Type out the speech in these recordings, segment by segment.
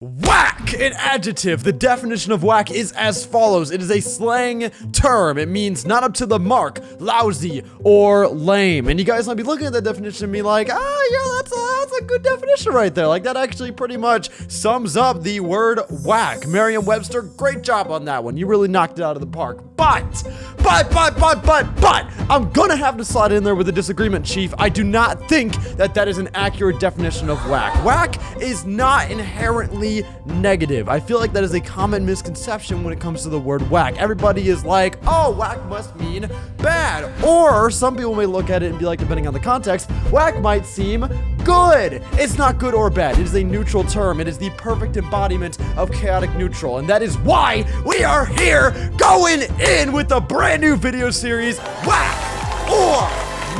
Wack! An adjective. The definition of wack is as follows. It is a slang term. It means not up to the mark, lousy, or lame. And you guys might be looking at that definition and be like, yeah, that's a good definition right there. Like, that actually pretty much sums up the word whack. Merriam-Webster, great job on that one. You really knocked it out of the park. But, I'm gonna have to slide in there with a disagreement, Chief. I do not think that that is an accurate definition of whack. Whack is not inherently negative. I feel like that is a common misconception when it comes to the word whack. Everybody is like, oh, whack must mean bad. Or some people may look at it and be like, depending on the context, whack might seem good. It's not good or bad. It is a neutral term. It is the perfect embodiment of chaotic neutral. And that is why we are here going in with a brand new video series, Wack or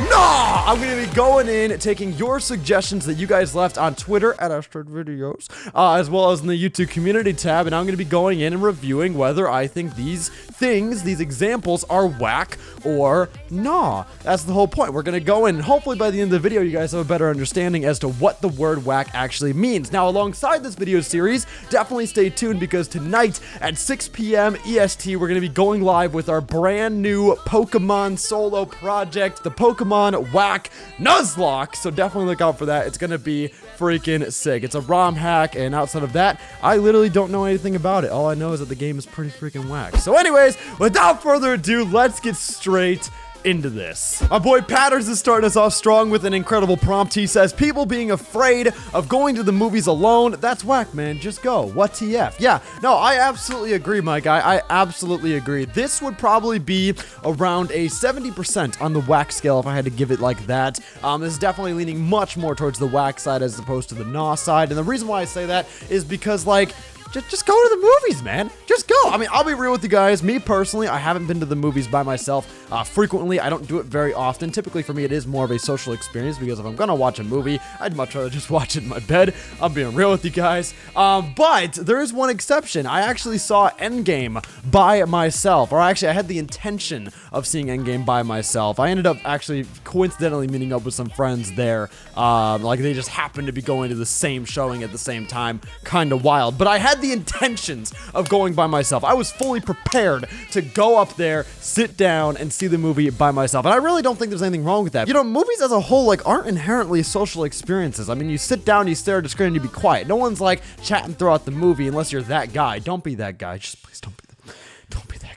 Nah! I'm going to be going in, taking your suggestions that you guys left on Twitter at @videos, as well as in the YouTube community tab, and I'm going to be going in and reviewing whether I think these things, these examples, are whack or nah. That's the whole point. We're going to go in, and hopefully by the end of the video, you guys have a better understanding as to what the word whack actually means. Now, alongside this video series, definitely stay tuned, because tonight at 6 p.m. EST, we're going to be going live with our brand new Pokemon solo project, the Pokemon Wack Nuzlocke, so definitely look out for that. It's gonna be freaking sick. It's a ROM hack, and outside of that, I literally don't know anything about it. All I know is that the game is pretty freaking whack. So anyways, without further ado, let's get straight into this. My boy Patters is starting us off strong with an incredible prompt. He says, people being afraid of going to the movies alone, that's whack, man. Just go. What TF? Yeah, no, I absolutely agree, my guy. I absolutely agree. This would probably be around a 70% on the whack scale if I had to give it like that. This is definitely leaning much more towards the whack side as opposed to the nah side. And the reason why I say that is because, like, just go to the movies, man. Just go. I mean, I'll be real with you guys. Me personally, I haven't been to the movies by myself frequently. I don't do it very often. Typically, for me, it is more of a social experience, because if I'm gonna watch a movie, I'd much rather just watch it in my bed. I'm being real with you guys. But there is one exception. I actually saw Endgame by myself, or actually, I had the intention of seeing Endgame by myself. I ended up actually coincidentally meeting up with some friends there. Like, they just happened to be going to the same showing at the same time. Kind of wild. But I had the intentions of going by myself. I was fully prepared to go up there, sit down, and see the movie by myself. And I really don't think there's anything wrong with that. You know, movies as a whole, like, aren't inherently social experiences. I mean, you sit down, you stare at the screen, and you be quiet. No one's like chatting throughout the movie unless you're that guy. Don't be that guy. Just please don't be that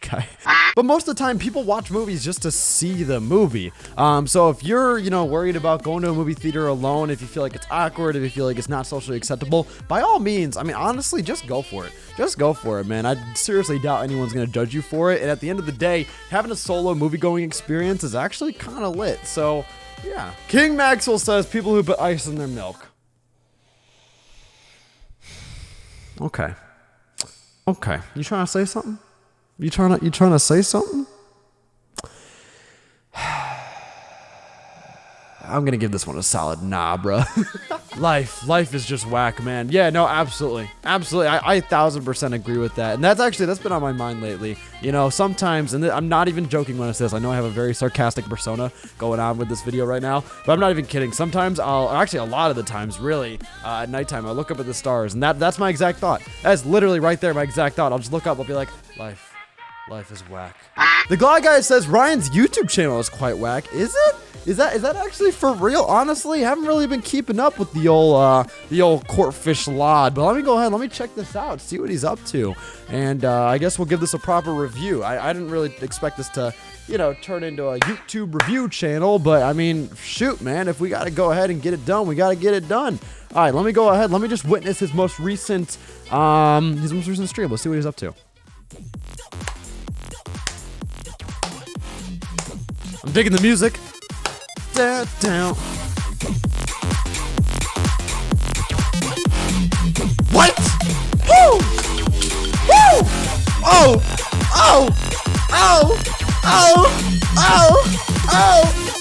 guy. But most of the time, people watch movies just to see the movie. So if you're, you know, worried about going to a movie theater alone, if you feel like it's awkward, if you feel like it's not socially acceptable, by all means, I mean, honestly, just go for it. Just go for it, man. I seriously doubt anyone's going to judge you for it. And at the end of the day, having a solo movie-going experience is actually kind of lit. So, yeah. King Maxwell says people who put ice in their milk. Okay. Okay. You trying to say something? You trying to say something? I'm gonna give this one a solid nah, bruh. Life is just whack, man. Yeah, no, absolutely. Absolutely. I 1000% agree with that. And that's been on my mind lately. You know, sometimes, and I'm not even joking when I say this. I know I have a very sarcastic persona going on with this video right now, but I'm not even kidding. Sometimes actually a lot of the times, really, at nighttime, I'll look up at the stars, and that's my exact thought. That's literally right there, my exact thought. I'll just look up, I'll be like, life is whack. The Glide Guy says Ryan's YouTube channel is quite whack. Is it? Is that actually for real? Honestly, I haven't really been keeping up with the old Courtfish Lod, but let me go ahead, let me check this out, see what he's up to, and I guess we'll give this a proper review. I didn't really expect this to, you know, turn into a YouTube review channel, but I mean, shoot, man, if we gotta go ahead and get it done, we gotta get it done. All right, let me go ahead, let me just witness his most recent stream. Let's see what he's up to. I'm digging the music. Down. What? Woo! Woo! Oh!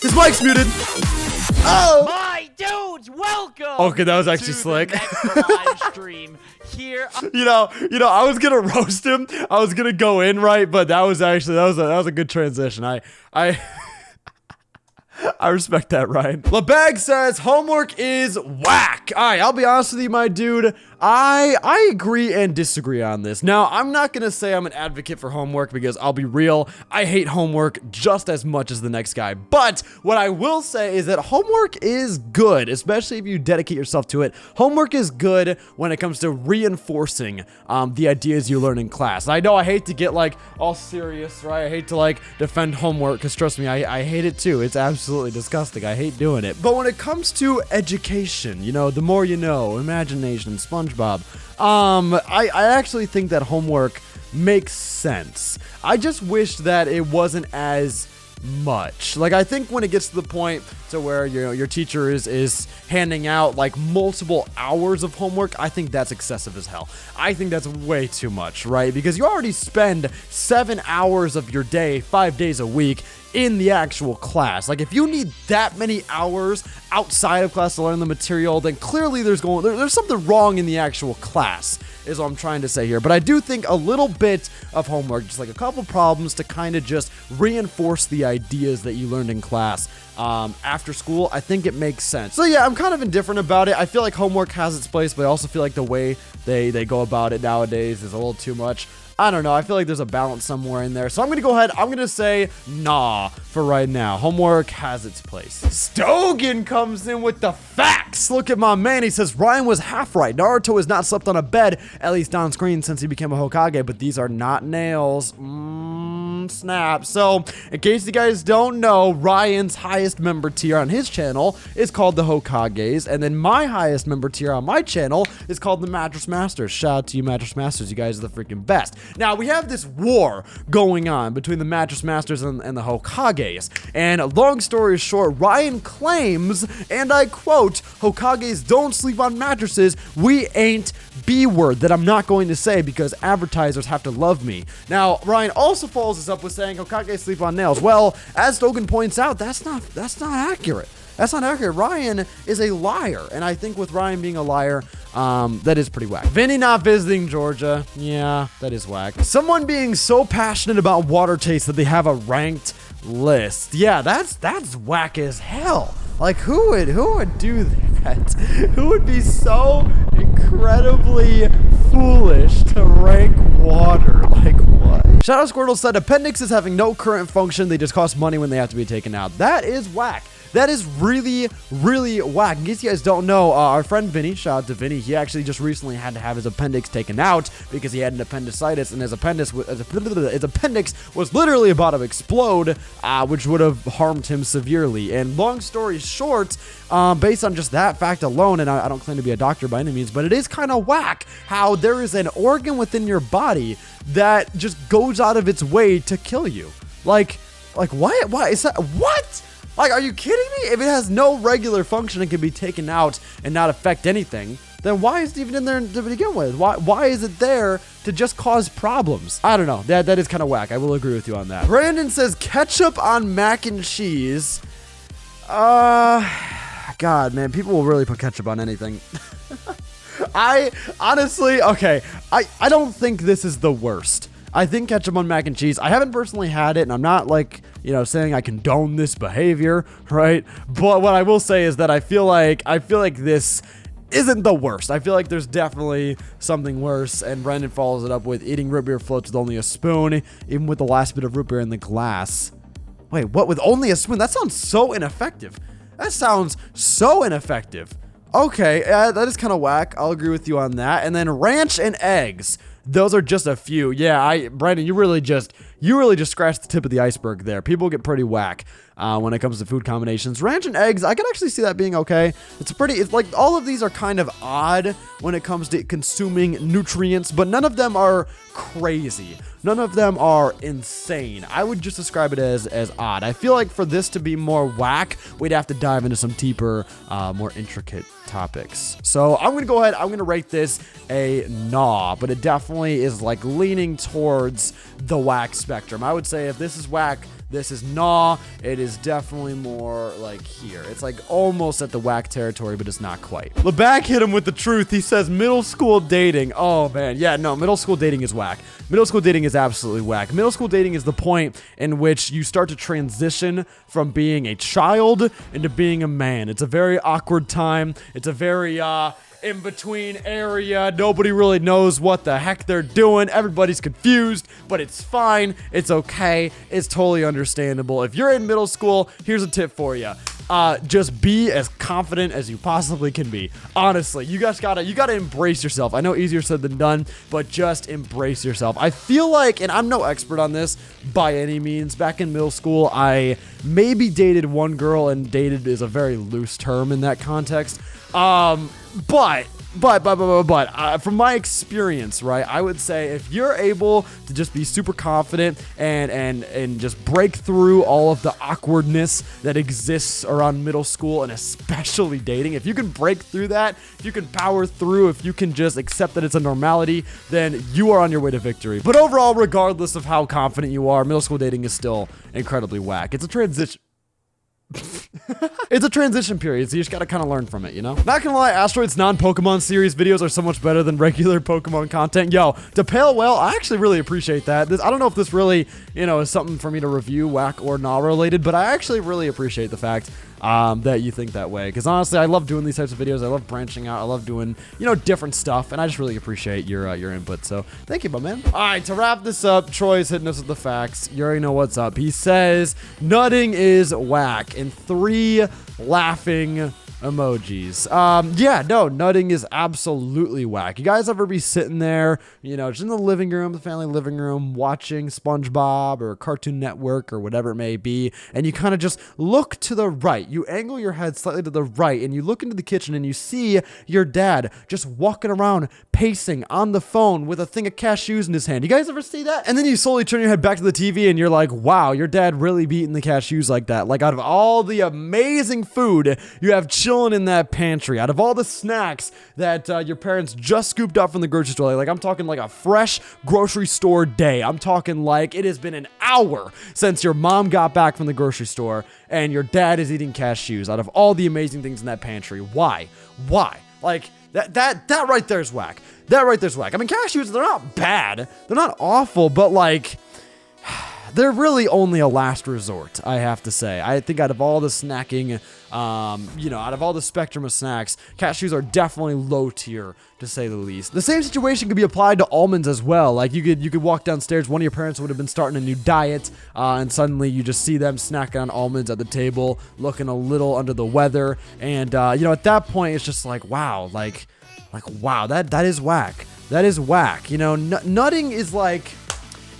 His mic's muted. Oh! My dudes, welcome. Okay, that was actually slick. Live stream here. You know, I was gonna roast him. I was gonna go in right, but that was a good transition. I respect that, Ryan. LeBag says homework is whack. All right, I'll be honest with you, my dude. I agree and disagree on this. Now, I'm not going to say I'm an advocate for homework because I'll be real, I hate homework just as much as the next guy. But what I will say is that homework is good, especially if you dedicate yourself to it. Homework is good when it comes to reinforcing the ideas you learn in class. I know I hate to get like all serious, right? I hate to like defend homework because trust me, I hate it too. It's absolutely disgusting. I hate doing it. But when it comes to education, you know, the more you know, imagination, SpongeBob, I actually think that homework makes sense. I just wish that it wasn't as much. Like, I think when it gets to the point to where, you know, your teacher is handing out like multiple hours of homework, I think that's excessive as hell. I think that's way too much, right? Because you already spend 7 hours of your day, 5 days a week in the actual class. Like, if you need that many hours outside of class to learn the material, then clearly there's something wrong in the actual class, is what I'm trying to say here. But I do think a little bit of homework, just like a couple problems to kind of just reinforce the ideas that you learned in class after school, I think it makes sense. So yeah, I'm kind of indifferent about it. I feel like homework has its place, but I also feel like the way they go about it nowadays is a little too much. I don't know. I feel like there's a balance somewhere in there. So I'm going to go ahead. I'm going to say nah for right now. Homework has its place. Stogan comes in with the facts. Look at my man. He says Ryan was half right. Naruto has not slept on a bed, at least on screen, since he became a Hokage, but these are not nails. Snap. So in case you guys don't know, Ryan's highest member tier on his channel is called the Hokages, and then my highest member tier on my channel is called the Mattress Masters. Shout out to you, Mattress Masters. You guys are the freaking best. Now, we have this war going on between the Mattress Masters and the Hokages, and long story short, Ryan claims, and I quote, Hokages don't sleep on mattresses, we ain't B-word, that I'm not going to say because advertisers have to love me. Now, Ryan also follows this up with saying Hokages sleep on nails. Well, as Stogan points out, that's not accurate. That's not accurate. Ryan is a liar, and I think with Ryan being a liar, that is pretty whack. Vinny not visiting Georgia. Yeah, that is whack. Someone being so passionate about water taste that they have a ranked list. Yeah, that's whack as hell. Like, who would do that? Who would be so incredibly foolish to rank water? Like, what? Shadow Squirtle said appendixes having no current function, they just cost money when they have to be taken out. That is whack. That is really, really whack. In case you guys don't know, our friend Vinny, shout out to Vinny, he actually just recently had to have his appendix taken out because he had an appendicitis, and his appendix was literally about to explode, which would have harmed him severely. And long story short, based on just that fact alone, and I don't claim to be a doctor by any means, but it is kind of whack how there is an organ within your body that just goes out of its way to kill you. Like what? Why is that? What? Like, are you kidding me? If it has no regular function and can be taken out and not affect anything, then why is it even in there to begin with? Why is it there to just cause problems? I don't know. That is kind of whack. I will agree with you on that. Brandon says ketchup on mac and cheese. God, man, people will really put ketchup on anything. I honestly, okay, I don't think this is the worst. I think ketchup on mac and cheese, I haven't personally had it, and I'm not like, you know, saying I condone this behavior, right? But what I will say is that I feel like this isn't the worst. I feel like there's definitely something worse, and Brendan follows it up with eating root beer floats with only a spoon, even with the last bit of root beer in the glass. Wait, what? With only a spoon? That sounds so ineffective. That sounds so ineffective. Okay, that is kind of whack. I'll agree with you on that. And then ranch and eggs. Those are just a few. Yeah, Brandon, you really just scratched the tip of the iceberg there. People get pretty whack when it comes to food combinations. Ranch and eggs, I can actually see that being okay. It's like all of these are kind of odd when it comes to consuming nutrients, but none of them are crazy. None of them are insane. I would just describe it as odd. I feel like for this to be more whack, we'd have to dive into some deeper, more intricate topics. So I'm going to go ahead. I'm going to rate this a nah, but it definitely is like leaning towards the whack spectrum. I would say if this is whack, this is nah. It is definitely more like here. It's like almost at the whack territory, but it's not quite. LeBack hit him with the truth. He says middle school dating. Oh, man. Yeah, no, middle school dating is whack. Middle school dating is absolutely whack. Middle school dating is the point in which you start to transition from being a child into being a man. It's a very awkward time. It's a very, in between area. Nobody really knows what the heck they're doing. Everybody's confused, but it's fine. It's okay. It's totally understandable. If you're in middle school, here's a tip for you. Just be as confident as you possibly can be. Honestly, you gotta embrace yourself. I know easier said than done, but just embrace yourself. I feel like, and I'm no expert on this by any means, back in middle school, I maybe dated one girl, and dated is a very loose term in that context. But from my experience, right, I would say if you're able to just be super confident and just break through all of the awkwardness that exists around middle school and especially dating, if you can break through that, if you can power through, if you can just accept that it's a normality, then you are on your way to victory. But overall, regardless of how confident you are, middle school dating is still incredibly whack. It's a transition. It's a transition period, so you just gotta kind of learn from it, you know? Not gonna lie, Asteroid's non-Pokemon series videos are so much better than regular Pokemon content. Yo, to Pale Whale, I actually really appreciate that. I don't know if this really, is something for me to review, whack or not related, but I actually really appreciate the fact that you think that way. Because honestly, I love doing these types of videos. I love branching out. I love doing, different stuff, and I just really appreciate your input. So thank you, my man. All right, to wrap this up, Troy's hitting us with the facts. You already know what's up. He says nutting is whack, and 3 laughing emojis. Yeah, no, nutting is absolutely whack. You guys ever be sitting there, just in the living room, the family living room, watching SpongeBob or Cartoon Network or whatever it may be, and you kind of just look to the right. You angle your head slightly to the right, and you look into the kitchen, and you see your dad just walking around, pacing on the phone with a thing of cashews in his hand. You guys ever see that? And then you slowly turn your head back to the TV, and you're like, wow, your dad really be eating the cashews like that. Like, out of all the amazing food you have chilling in that pantry, out of all the snacks that your parents just scooped up from the grocery store, like I'm talking like a fresh grocery store day. I'm talking like it has been an hour since your mom got back from the grocery store and your dad is eating cashews. Out of all the amazing things in that pantry, why? Like that right there is whack. That right there's whack. I mean, cashews, they're not bad, they're not awful, but like, they're really only a last resort, I have to say. I think out of all the snacking, out of all the spectrum of snacks, cashews are definitely low tier, to say the least. The same situation could be applied to almonds as well. Like, you could walk downstairs, one of your parents would have been starting a new diet, and suddenly you just see them snacking on almonds at the table, looking a little under the weather, and, at that point, it's just like, wow, wow, that is whack. That is whack. Nutting is like...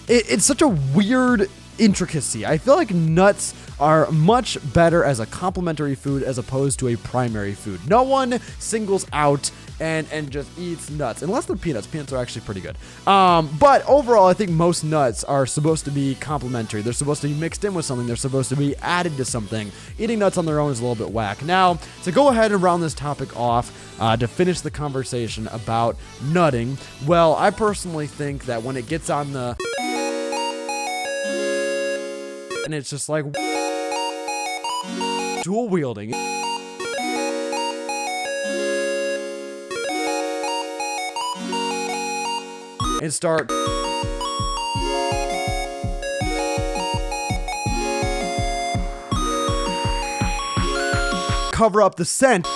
It's such a weird intricacy. I feel like nuts are much better as a complementary food as opposed to a primary food. No one singles out and just eats nuts, unless they're peanuts. Peanuts are actually pretty good. But overall, I think most nuts are supposed to be complementary. They're supposed to be mixed in with something. They're supposed to be added to something. Eating nuts on their own is a little bit whack. Now, to go ahead and round this topic off, to finish the conversation about nutting, well, I personally think that when it gets on the... and it's just like dual wielding. And start cover up the scent.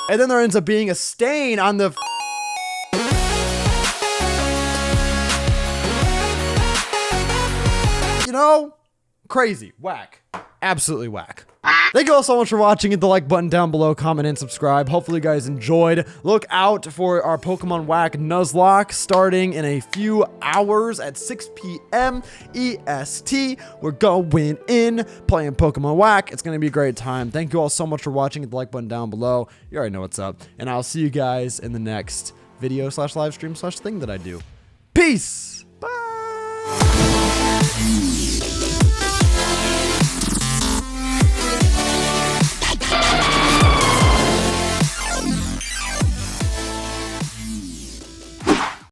And then there ends up being a stain on the crazy, whack, absolutely whack. Thank you all so much for watching. Hit the like button down below, comment, and subscribe. Hopefully you guys enjoyed. Look out for our Pokemon Wack Nuzlocke starting in a few hours at 6 p.m. EST. We're going in, playing Pokemon Wack. It's going to be a great time. Thank you all so much for watching. Hit the like button down below. You already know what's up. And I'll see you guys in the next video / live stream / thing that I do. Peace! Bye!